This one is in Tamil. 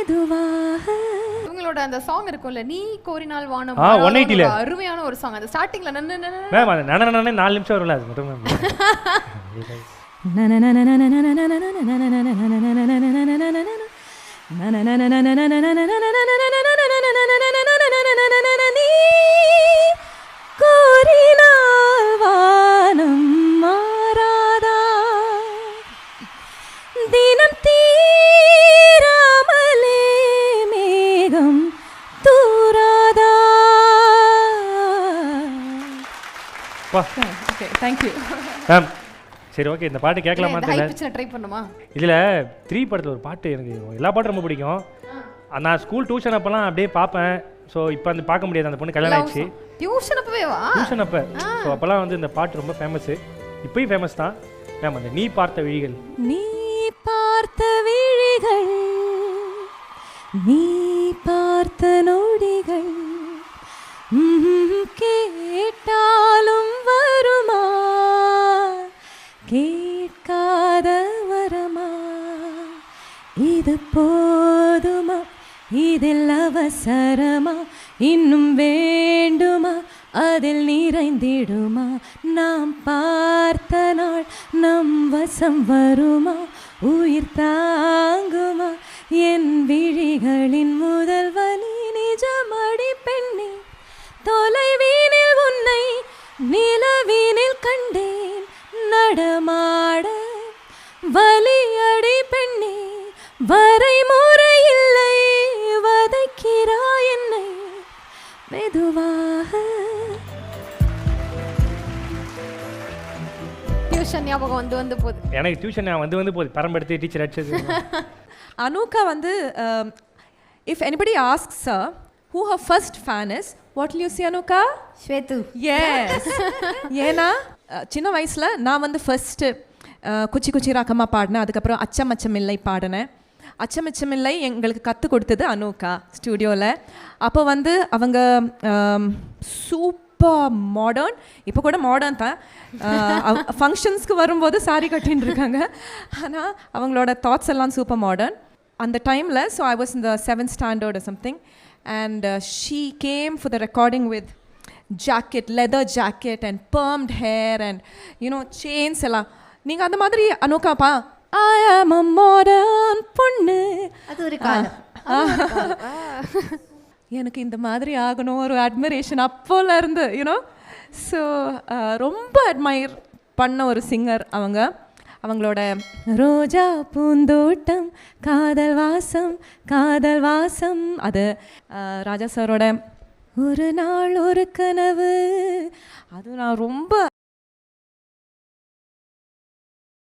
மெதுவாக. உங்களோட அந்த சாங் இருக்கும்ல, நீ கோரினால் வானம், 180 ல அருமையான ஒரு சாங். அந்த ஸ்டார்டிங்ல மேம் அது நன 4 நிமிஷம் வரும்ல, அது மட்டும் மேம். கோரினால் வானம் மாறாதா, தினம் தீராமலே மேகம் தூராதா. Okay, thank you ma'am. சரி ஓகே, இந்த பாட்டு கேட்கலாமா தெரியல. ஹை பிட்ச்ல ட்ரை பண்ணுமா? இதில் 3 படத்தில் ஒரு பாட்டு எனக்கு எல்லா பாட்டும் ரொம்ப பிடிக்கும். நான் ஸ்கூல் டியூஷன் அப்போலாம் அப்படியே பார்ப்பேன். ஸோ இப்போ வந்து பார்க்க முடியாது, அந்த பொண்ணு கல்யாணம் ஆயிடுச்சு. டியூஷன் அப்பவே வா? டியூஷன் அப்போ. ஸோ அப்போலாம் வந்து இந்த பாட்டு ரொம்ப ஃபேமஸ்ஸு, இப்போயும் ஃபேமஸ் தான் மேம். அந்த நீ பார்த்த விழிகள், நீ பார்த்த விழிகள், நீ பார்த்த நொடிகள், கேட்டாலும் வருமா, கேட்காத வரமா, இது போதுமா, இதில் அவசரமா, இன்னும் வேண்டுமா, அதில் நிறைந்திடுமா, நாம் பார்த்த நாள் நம் வசம் வருமா, உயிர் தாங்குமா, என் விழிகளின் முதல் வலி நிஜமடி பெண்ணே, தொலைவீனில் உன்னை நிலவீனில் கண்டேன் நடமாட, வலியடி பெண்ணே வரைமுறை இல்லை, வதைக்கிறாய் என்னை மெதுவாக. டியூஷன் ஞாபகம் வந்து போகுது எனக்கு. டியூஷன் வந்து போகுது, பரம்பெடுத்து டீச்சர் அடிச்சது. Anuka வந்து if anybody asks her who her first fan is, what will you say, Anuka? ஸ்வேது. Yes. ஏன்னா சின்ன வயசில் நான் வந்து ஃபர்ஸ்ட்டு குச்சி குச்சி ராக்கம்மா பாடினேன். அதுக்கப்புறம் அச்சம் அச்சம் இல்லை பாடினேன். அச்சம் அச்சம் இல்லை எங்களுக்கு கற்றுக் கொடுத்தது அனுக்கா ஸ்டூடியோவில். அப்போ வந்து அவங்க சூப்பர் மாடர்ன், இப்போ கூட மாடர்ன் தான். ஃபங்க்ஷன்ஸ்க்கு வரும்போது சாரி கட்டின்னு இருக்காங்க. ஆனால் அவங்களோட தாட்ஸ் எல்லாம் சூப்பர் மாடர்ன் அந்த டைமில். So I was in the 7th standard or something, and she came for the recording with jacket, leather jacket and permed hair and chains எல்லாம். நீங்கள் அந்த மாதிரி அனுக்காப்பா I am a modern பொண்ணு, அது ஒரு காலம். எனக்கு இந்த மாதிரி ஆகணும் ஒரு அட்மிரேஷன் அப்போல இருந்து ஸோ ரொம்ப அட்மையர் பண்ண ஒரு சிங்கர் அவங்க. அவங்களோட ரோஜா பூந்தோட்டம் காதல் வாசம் காதல் வாசம், அது ராஜா சாரோட ஒரு நாள் ஒரு கனவு, அது நான் ரொம்ப